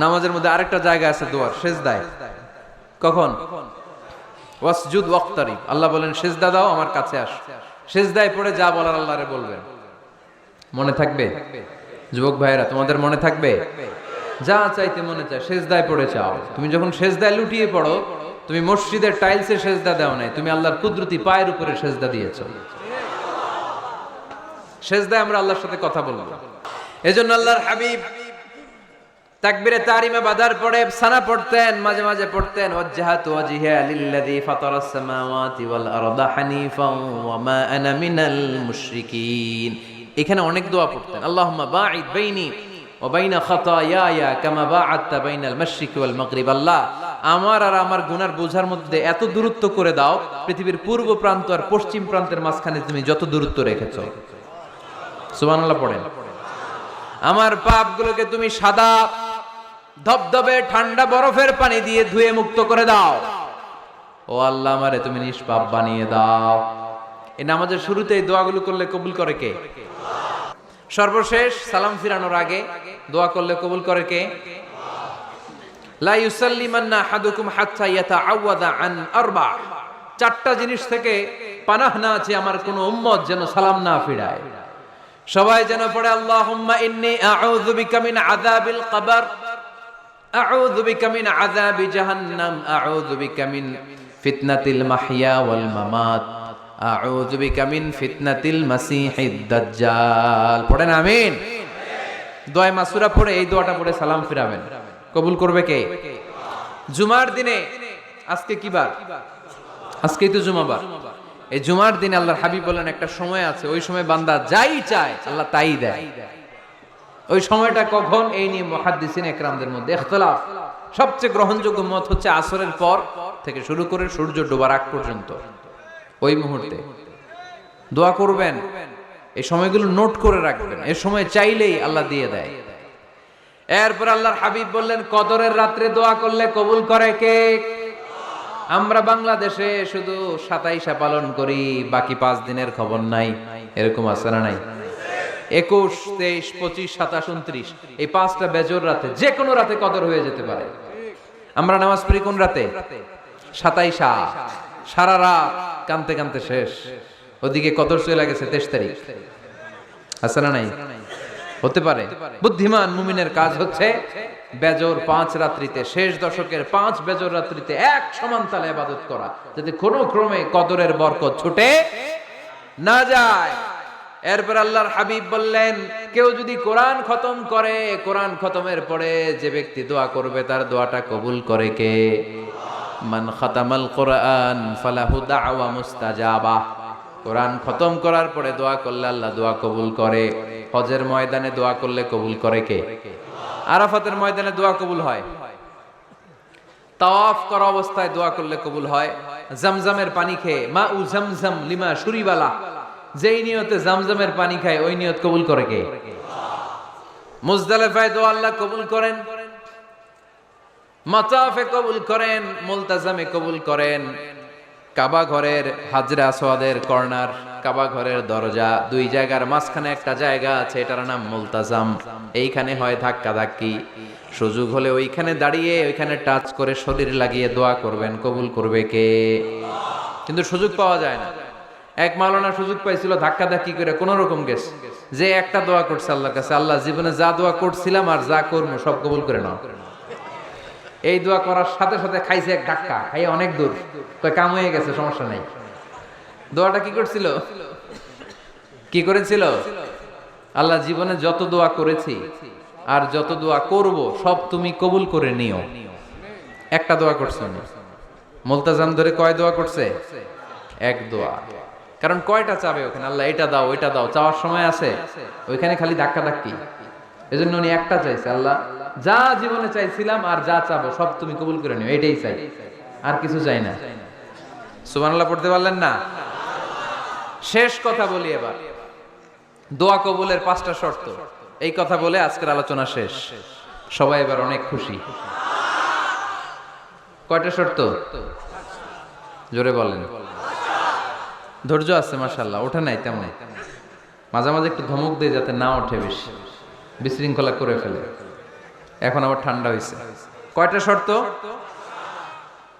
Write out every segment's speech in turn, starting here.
নামাজের মধ্যে আরেকটা জায়গা আছে দোয়ার, সেজদায়। কখন? ওয়াসজুদ ওয়াক্তারিব। আল্লাহ বলেন সেজদা দাও, আমার কাছে আস। সেজদায় পড়ে যা বলার আল্লাহরে বলবেন। মনে থাকবে? যুবক ভাইয়েরা, তোমাদের মনে থাকবে? যা চাইতে মনে চায় সেজদায় পড়ে চাও। তুমি যখন সেজদায় লুটিয়ে পড়ো, তুমি মসজিদের টাইলসে সেজদা দাও নাই, তুমি আল্লাহর কুদরতি পায়ের উপরে সেজদা দিয়েছো। সেজদায় আমরা আল্লাহর সাথে কথা বলবো। এজন্য আল্লাহর হাবিব তাকবীরে তাহরিমে বাঁধার পরে সানা পড়তেন, মাঝে মাঝে পড়তেন ওয়াজহাতু ওয়াজহিয়া লিল্লাযী ফাতারাস সামাওয়াতি ওয়াল আরদা হানিফান ওয়া মা আনা মিনাল মুশরিকিন। এখানে অনেক দোয়া পড়তেন। আল্লাহুম্মা বাঈদ বাইনি ওয়া বাইনা খাতায়ায়া কামা বাআদতা বাইনাল মাশরিকি ওয়াল মাগরিব। আল্লাহ, আমার আর আমার গুনার বোঝার মধ্যে এত দূরত্ব করে দাও, পৃথিবীর পূর্ব প্রান্ত আর পশ্চিম প্রান্তের মাঝখানে তুমি যত দূরত্ব রেখেছো। সুবহানাল্লাহ পড়েন। আমার পাপগুলোকে তুমি সাদা ধবধবে ঠান্ডা বরফের পানি দিয়ে ধুয়ে মুক্ত করে দাও। ও আল্লাহ, আমারে তুমি নিষ্পাপ বানিয়ে দাও। এই নামাজের শুরুতে এই দোয়াগুলো করলে কবুল করে কে? সর্বশেষ সালাম ফিরানোর আগে দোয়া করলে কবুল করে কে? লা ইউসাল্লিমান্না আহাদুকুম হাত্তা ইয়াতাআওয়াদা আন আরবা। চারটা জিনিস থেকে পানাহ না আছে আমার কোন উম্মত যেন সালাম না ফিরায়। সবাই যেন পড়ে আল্লাহুম্মা ইন্নী আউযু বিকা মিন আযাবিল কবর, আউযু বিকা মিন আযাবি জাহান্নাম, আউযু বিকা মিন ফিতনাতিল মাহইয়া ওয়াল মামাত, আউযু বিকা মিন ফিতনাতিল মাসিহিদ দাজ্জাল। পড়েন আমিন। দোয়া মাসুরা পড়ে এই দোয়াটা পড়ে সালাম ফিরাবেন। কবুল করবে কে? জুমার দিনে, আজকে কি বার? আজকেই তো জুমাবার। এই জুমার দিনে আল্লাহর হাবিব বলেন একটা সময় আছে, ওই সময় বান্দা যাই চায় আল্লাহ তাই দেয়। ওই সময়টা কখন? এই নিয়ে মুহাদ্দিসিন ইকরামদের মধ্যে ইখতিলাফ। সবচেয়ে গ্রহণযোগ্য মত হচ্ছে আসরের পর থেকে শুরু করে সূর্য ডোবার আগ পর্যন্ত। ওই মুহূর্তে দোয়া করবেন, এই সময়গুলো নোট করে রাখবেন। এই সময় চাইলেই আল্লাহ দিয়ে দেয়। এরপর আল্লাহর হাবিব বললেন কদরের রাত্রে দোয়া করলে কবুল করে কে? আমরা বাংলাদেশে শুধু 27 পালন করি, বাকি 5 দিনের খবর নাই। এরকম আছে না নাই? 21, 23, 25, 27, 29 এই 5টা বেজোর রাতে, যে কোনো রাতে কদর হয়ে যেতে পারে। আমরা নামাজ পড়ি কোন রাতে? 27। সারা রাত কানতে কানতে শেষ, ওদিকে কদর চলে গেছে 23 তারিখ। আছে না নাই? হতে পারে। বুদ্ধিমান মুমিনের কাজ হচ্ছে বেজর 5 রাত্রিতে, শেষ দশকের 5 বেজর রাত্রিতে এক সমান তালে ইবাদত করা, যাতে কোনো ক্রমে কদরের বরকত ছুটে না যায়। এরপর আল্লাহর হাবিব বললেন কেউ যদি কোরআন খতম করে, কোরআন খতমের পরে যে ব্যক্তি দোয়া করবে তার দোয়াটা কবুল করে কে? মান খাতামাল কোরআন ফালাহু দাওয়া মুস্তাজাবা। কোরআন খতম করার পরে দোয়া করলে আল্লাহ দোয়া কবুল করে। হজের ময়দানে দোয়া করলে কবুল করে কে? আরাফাতের ময়দানে দোয়া কবুল হয়। তাওয়াফ করা অবস্থায় দোয়া করলে কবুল হয়। জামজামের পানি খেয়ে মা উ জামজাম লিমা শুরিবালা, যেই নিয়তে জামজামের পানি খায় ওই নিয়ত কবুল করে কে? মুজদালিফায় দোয়া আল্লাহ কবুল করেন, মাতাফে কবুল করেন, মুলতাজামে কবুল করেন। কাবা ঘরের হাজরে আসওয়াদের কর্নার, কাবা ঘরের দরজা, দুই জায়গার মাঝখানে একটা জায়গা আছে, এটার নাম মুলতাজাম। এইখানে হয় ধাক্কা ধাক্কি। সুযোগ হলে ওইখানে দাঁড়িয়ে ওইখানে টাচ করে শরীর লাগিয়ে দোয়া করবেন, কবুল করবে কে? কিন্তু সুযোগ পাওয়া যায় না। এক মাওলানা সুযোগ পাইছিল ধাক্কা ধাক্কি করে কোন রকম গেছে, যে একটা দোয়া করছে আল্লাহর কাছে, আল্লাহ জীবনে যা দোয়া করছিলাম আর যা করবো সব কবুল করে নাও। এই দোয়া করার সাথে সাথে খাইছে এক ধাক্কা, খাইয়ে অনেক দূর, কাম হয়ে গেছে, সমস্যা নাই। দোয়াটা কি করছিল? কি করেছিল? আল্লাহ জীবনে যত দোয়া করেছি আর যত দোয়া করব সব তুমি কবুল করে নিও। একটা দোয়া করছে না। মুলতাজাম ধরে কয় দোয়া করছে? এক দোয়া। কারণ কয়টা চাবে ওখানে? আল্লাহ এটা দাও ওইটা দাও, চাওয়ার সময় আছে? ওইখানে খালি ধাক্কা ধাক্কি। এজন্য উনি একটা চাইছে, আল্লাহ যা জীবনে চাইছিলাম আর যা চাবো সব তুমি কবুল করে নিও, এটাই চাই, আর কিছু চাই না। সুবহানাল্লাহ পড়তে পারলেন না? শেষ কথা বলি এবার, দোয়া কবুলের 5টা শর্ত। এই কথা বলে আজকের আলোচনা শেষ। সবাই এবার অনেক খুশি। কয়টা শর্ত? জোরে বলেন। ধৈর্য আছে মাশাআল্লাহ, ওঠে নাই তেমন। মাঝে মাঝে একটু ধমক দেয় যাতে না ওঠে, বেশি বিশৃঙ্খলা করে ফেলে। এখন আবার ঠান্ডা হয়েছে। কয়টা শর্ত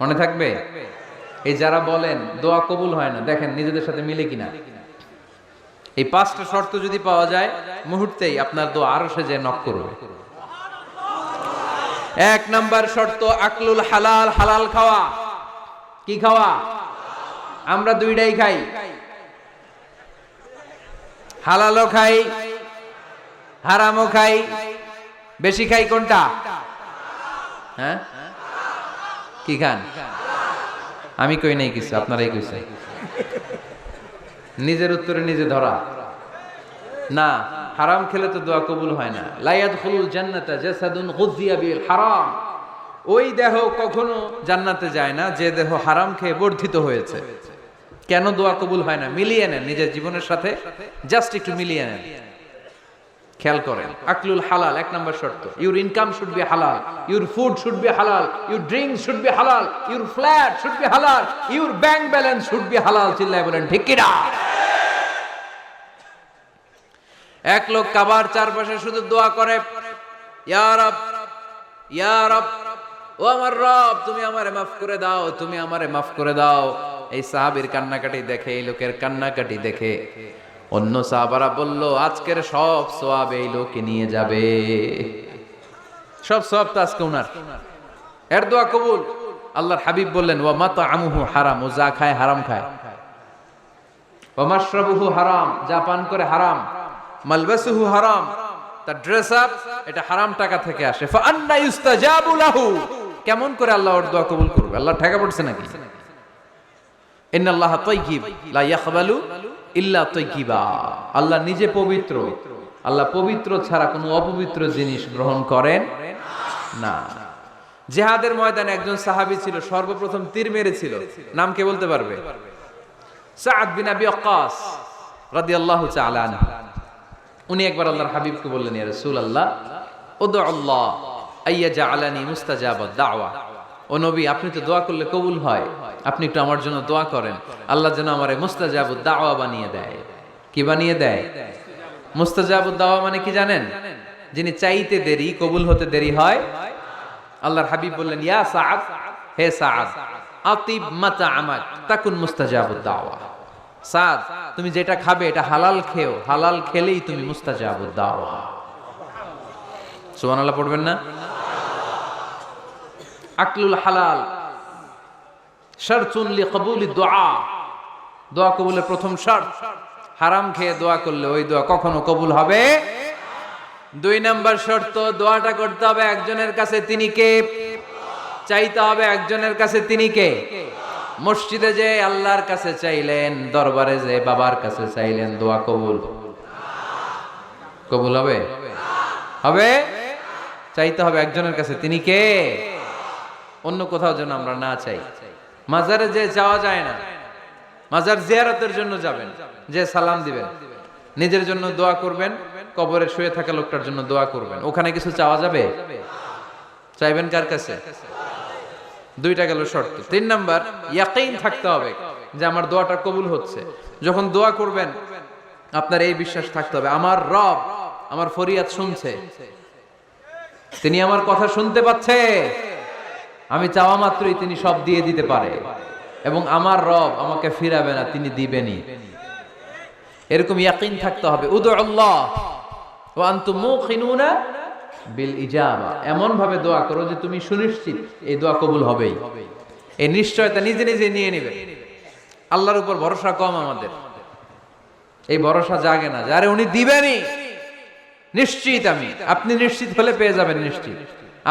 মনে থাকবে? এই যারা বলেন দোয়া কবুল হয় না, দেখেন নিজেদের সাথে মিলে কিনা। এই 5টা শর্ত যদি পাওয়া যায়, মুহূর্তেই আপনার দোয়া আরশে যে নক করবে। 1 নাম্বার শর্ত আকলুল হালাল, হালাল খাওয়া। কি খাওয়া? আমরা দুইটাই খাই, হালালও খাই হারামও খাই। বেশি খাই কোনটা? হ্যাঁ, কি খান? আমি কই নাই কিছু, আপনারাই কইছেন। নিজের উত্তরে নিজে ধরা না। হারাম খেলে তো দোয়া কবুল হয় না। লা ইয়াদখুলুল জান্নাতা জাসাদুন গুযিয়া বিল হারাম। ওই দেহ কখনো জান্নাতে যায় না যে দেহ হারাম খেয়ে বর্ধিত হয়েছে। কেন দোয়া কবুল হয় না? মিলিয়ে নেন নিজের জীবনের সাথে, জাস্ট একটু মিলিয়ে নেন, খেয়াল করেন। আকলুল হালাল 1 নাম্বার শর্ত। ইউর ইনকাম শুড বি হালাল, ইউর ফুড শুড বি হালাল, ইউর ড্রিঙ্কস শুড বি হালাল, ইউর ফ্ল্যাট শুড বি হালাল, your bank balance should be হালাল। চিল্লায় বলেন ঠিক কি না? এক লোক কাবার চারপাশে শুধু দোয়া করে, ইয়া রব, ইয়া রব, ও আমার রব, তুমি আমারে মাফ করে দাও, তুমি আমারে মাফ করে দাও। এই সাহাবীর কান্নাকাটি দেখে, এই লোকের কান্নাকাটি দেখে অন্য সাহাবারা বলল, আজকের সব সওয়াব এই লোকে নিয়ে যাবে। সব সওয়াব তো আজকে উনার। এর দোয়া কবুল। আল্লাহর হাবিব বললেন, ওয়া মাতআমুহু হারাম, ও যা খায় হারাম খায়। ওয়া মাশরাবুহু হারাম, যা পান করে হারাম। মালবাসুহু হারাম, তার ড্রেস আপ এটা হারাম টাকা থেকে আসে। ফা আন্না ইউস্তাজাবু লাহু, কেমন করে আল্লাহ ওর দোয়া কবুল করবে? আল্লাহ ঠেকা পড়ছে নাকি? ইন্নাল্লাহা তাইয়্যিব লা ইয়াকবালু ইল্লা তাইয়্যিবা। আল্লাহ নিজে পবিত্র, আল্লাহ পবিত্র ছাড়া কোনো অপবিত্র জিনিস গ্রহণ করেন না। জিহাদের ময়দানে একজন সাহাবী ছিল, সর্বপ্রথম তীর মেরেছিল। নাম কে বলতে পারবে? সাআদ বিন আবি ওয়াক্কাস রাদিয়াল্লাহু তাআলা আনহু। উনি একবার আল্লাহর হাবিবকে বললেন, ইয়া রাসূলুল্লাহ, উদউ আল্লাহ আইয়াজআলানি মুস্তাজাবাদ দাওয়া। ও নবী, আপনি তো দোয়া করলে কবুল হয়, আপনি একটু আমার জন্য দোয়া করেন, আল্লাহ যেন আমারে মুস্তাজাবুদ দাওয়া বানিয়ে দেয়। কি বানিয়ে দেয়? মুস্তাজাবুদ দাওয়া মানে কি জানেন? যিনি চাইতে দেরি, কবুল হতে দেরি হয়। আল্লাহর হাবিব বললেন, ইয়া সাআদ, হে সাআদ, আতিব মাতআমাক তাকুন মুস্তাজাবুদ দাওয়া। সাদ, তুমি যেটা খাবে এটা হালাল খেও, হালাল খেলেই তুমি মুস্তাজাবুদ দাওয়া। সুবহানাল্লাহ পড়বেন না? আকলুল হালাল শারতুন লিকবুলিদ দুআ, দোয়া কবুলের প্রথম শর্ত। হারাম খেয়ে দোয়া করলে ওই দোয়া কখনো কবুল হবে। 2 নাম্বার শর্ত, দোয়াটা করতে হবে একজনের কাছে, তিনি কে? চাইতে হবে একজনের কাছে, তিনি কে? মসজিদে যে আল্লাহর কাছে চাইলেন, দরবারে যে বাবার কাছে চাইলেন, দোয়া কবুল কবুল হবে? হবে? চাইতে হবে একজনের কাছে, তিনি কে? অন্য কোথাও যেন আমরা না চাই। মাজারে যে যাওয়া যায় না, মাজার জিয়ারতের জন্য যাবেন, যে সালাম দিবেন, নিজের জন্য দোয়া করবেন, কবরে শুয়ে থাকা লোকটার জন্য দোয়া করবেন। ওখানে কিছু চাওয়া যাবে? চাইবেন কার কাছে? 2টা গেল শর্ত। 3 নাম্বার, ইয়াকিন থাকতে হবে যে আমার দোয়াটা কবুল হচ্ছে। যখন দোয়া করবেন আপনার এই বিশ্বাস থাকতে হবে, আমার রব আমার ফরিয়াদ শুনছে, তিনি আমার কথা শুনতে পাচ্ছে, আমি চাওয়া মাত্রই তিনি সব দিয়ে দিতে পারে, এবং আমার রব আমাকে ফিরাবে না, তিনি দিবেনই। এরকম ইয়াকিন থাকতে হবে। উদু আল্লাহ ওয়া আনতুম মুকিনুনা বিল ইজাবা, এমন ভাবে দোয়া করো যে তুমি সুনিশ্চিত এই দোয়া কবুল হবেই। এই নিশ্চয়তা নিজে নিজে নিয়ে নেবে। আল্লাহর উপর ভরসা কম আমাদের, এই ভরসা জাগে না যারে উনি দিবেনই, নিশ্চিত আমি। আপনি নিশ্চিত হলে পেয়ে যাবেন নিশ্চিত।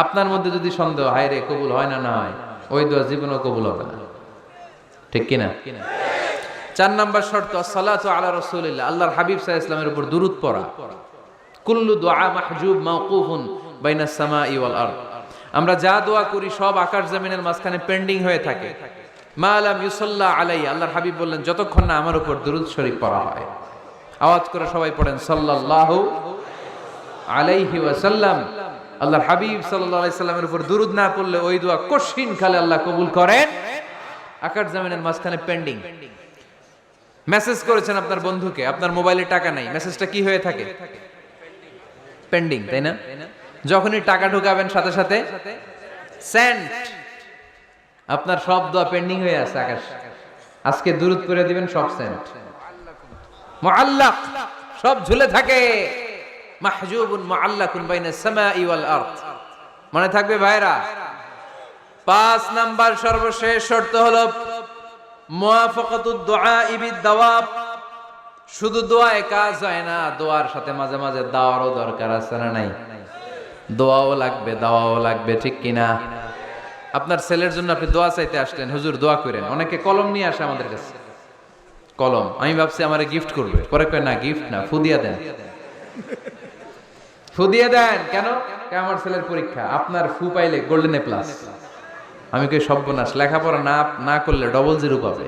আপনার মধ্যে যদি সন্দেহ, হায় রে কবুল হয় না, না হয়, ওই দোয়া জীবনেও কবুল হবে না। ঠিক কিনা? 4 নাম্বার শর্ত, আসসালাতু আলা রাসূলিল্লাহ, আল্লাহর হাবিব সাল্লাল্লাহু আলাইহি ওয়াসাল্লামের উপর দুরূদ পড়া। কুল্লু দুআ মাহজুব মাওকুফুন বাইনাস সামাই ওয়াল আরদ, আমরা যা দোয়া করি সব আকাশ জমিনের মাঝখানে পেন্ডিং হয়ে থাকে। মা লাম ইউসাল্লা আলাইহি, আল্লাহর হাবিব বললেন যতক্ষণ না আমার উপর দুরূদ শরীফ পড়া হয়। আওয়াজ করে সবাই পড়েন সাল্লাল্লাহু আলাইহি ওয়াসাল্লাম। আল্লাহর হাবিব সাল্লাল্লাহু আলাইহি সাল্লামের উপর দুরূদ না পড়লে ওই দোয়া কঠিন কালে আল্লাহ কবুল করেন। আকাশ জমিনের মাঝখানে পেন্ডিং। মেসেজ করেছেন আপনার বন্ধুকে, আপনার মোবাইলে টাকা নাই, মেসেজটা কি হয়ে থাকে? পেন্ডিং, তাই না? যখনই টাকা ঢুকাবেন সাথে সাথে সেন্ট, আপনার সব দোয়া পেন্ডিং হয়ে আছে আকাশ। আজকে দুরূদ করে দিবেন, সব সেন্ট মুআল্লাক, সব ঝুলে থাকে। মাহজুবুন মুআল্লাকুন বাইনাস সামাই ওয়াল আরদ। মনে থাকবে ভাইরা। 5 নাম্বার সর্বশেষ শর্ত হলো মুওয়াফাকাতুদ দুআ বিদ দাওয়াব। শুধু দোয়ায় কাজ হয় না, দোয়ার সাথে মাঝে মাঝে দাওয়ারও দরকার আছে না নাই? দোয়াও লাগবে, দাওয়াও লাগবে, ঠিক কিনা? আপনার ছেলের জন্য আপনি দোয়া চাইতে আসলেন, হুজুর দোয়া করেন। অনেকে কলম নিয়ে আসে আমাদের কাছে, কলম। আমি ভাবছি আমারে গিফট করবে, পরে কয় না গিফট না, ফু দিয়া দেন। ফু দিয়ে দেন কেন? আমার ছেলের পরীক্ষা, আপনার ফু পাইলে গোল্ডেন এ প্লাস। আমি কই সর্বনাশ, লেখাপড়া না করলে ডবল জিরো পাবে,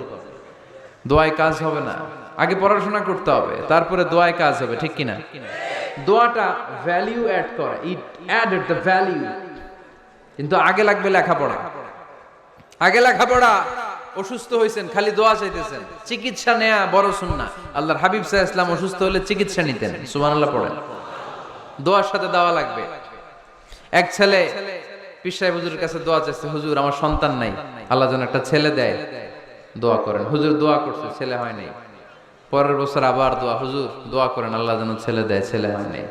দোয়ায় কাজ হবে না। আগে পড়াশোনা করতে হবে, তারপরে দোয়ায় কাজ হবে, ঠিক কিনা? দোয়াটা ভ্যালিউ অ্যাড করে, ইট অ্যাডেড দ্য ভ্যালিউ। কিন্তু আগে লাগবে লেখাপড়া, আগে লেখাপড়া। অসুস্থ হয়েছেন, খালি দোয়া চাইতেছেন, চিকিৎসা নেয়া বড় সুন্নাহ। আল্লাহর হাবিব সাল্লাল্লাহু আলাইহি ওয়াসাল্লাম অসুস্থ হলে চিকিৎসা নিতেন, সুবহানাল্লাহ পড়েন। দোয়ার সাথে দাওয়া লাগবে। এক ছেলে পীর সাহেব হুজুরের কাছে দোয়া চাইছে, হুজুর আমার সন্তান নাই, আল্লাহ যেন একটা ছেলে দেয়, দোয়া করেন। হুজুর দোয়া করছে, ছেলে হয় নাই। পরের বছর আবার দোয়া, হুজুর দোয়া করেন আল্লাহ যেন ছেলে দেয়, ছেলে হয় নাই।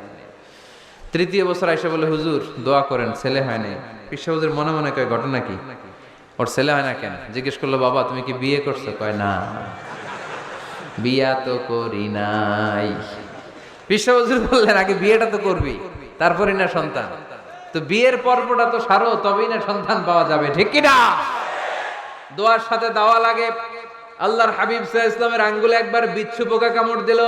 তৃতীয় বছর আইসা বলে, হুজুর দোয়া করেন, ছেলে হয় নাই। পীর সাহেব হুজুর মনে মনে কয় ঘটনা কি, ওর ছেলে হয় না কেন? জিজ্ঞেস করলো, বাবা তুমি কি বিয়ে করছো? কয় না, বিয়া তো করি নাই। পীর সাহেব হুজুর বললেন, আগে বিয়েটা তো করবি, তারপরে না সন্তান। তো বিয়ের পর্বটা তো সারো, তবেই না সন্তান পাওয়া যাবে, ঠিক কি না? দোয়ার সাথে দাওয়া লাগে। আল্লাহর হাবিব সাল্লাল্লাহু আলাইহি ওয়াসাল্লামের আঙ্গুলে একবার বিচ্ছু পোকা কামড় দিল,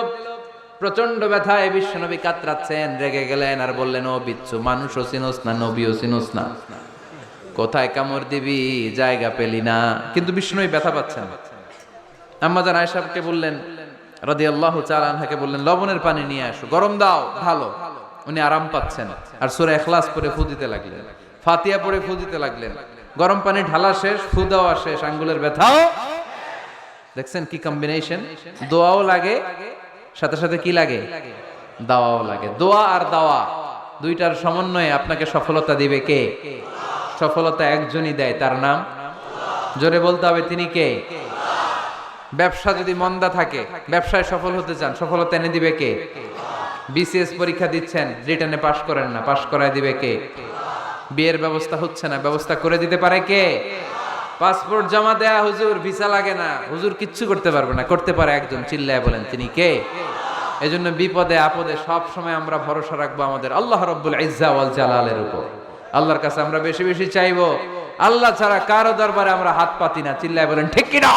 প্রচন্ড ব্যথায় বিশ্বনবী কাতরাচ্ছেন, রেগে গেলেন আর বললেন, ও বিচ্ছু, মানুষও চিনোস না, নবীও চিনোস না, কোথায় কামড় দিবি, জায়গা পেলি না। কিন্তু বিশ্বনবী ব্যথা পাচ্ছেন। আম্মা জান আয়েশাকে বললেন রাদিয়াল্লাহু তাআলা আনহাকে বললেন, লবণের পানি নিয়ে আসো, গরম দাও, ঢালো। উনি আরাম পাচ্ছেন আর সূরা ইখলাস পড়ে ফু দিতে লাগলেন, ফাতিহা পড়ে ফু দিতে লাগলেন। গরম পানি ঢালা শেষ, ফু দেওয়া শেষ, আঙ্গুলের ব্যথাও। দেখছেন কি কম্বিনেশন? দোয়াও লাগে, সাথে সাথে কি লাগে, দাওয়াও লাগে। দোয়া আর দাওয়া দুইটার সমন্বয়ে আপনাকে সফলতা দিবে কে? সফলতা একজনই দেয়, তার নাম, জোরে বলতে হবে, তিনি কে? ব্যবসা যদি মন্দা থাকে, ব্যবসায় সফল হতে চান, সফলতা এনে দিবে কে? বিসিএস পরীক্ষা দিচ্ছেন, রিটেনে পাশ করেন না, পাশ করায় দিবে কে? বিয়ের ব্যবস্থা হচ্ছে না, ব্যবস্থা করে দিতে পারে কে? পাসপোর্ট জমা দেয়া, হুজুর ভিসা লাগে না, হুজুর কিচ্ছু করতে পারবে না, করতে পারে একজন, চিল্লায় বলেন তিনি কে? এজন্য বিপদে আপদে সব সময় আমরা ভরসা রাখবো আমাদের আল্লাহ রাব্বুল ইজ্জা ওয়াল জালালের উপর। আল্লাহর কাছে আমরা বেশি বেশি চাইবো, আল্লাহ ছাড়া কারো দরবারে আমরা হাত পাতি না, চিল্লায় বলেন ঠিক কি না?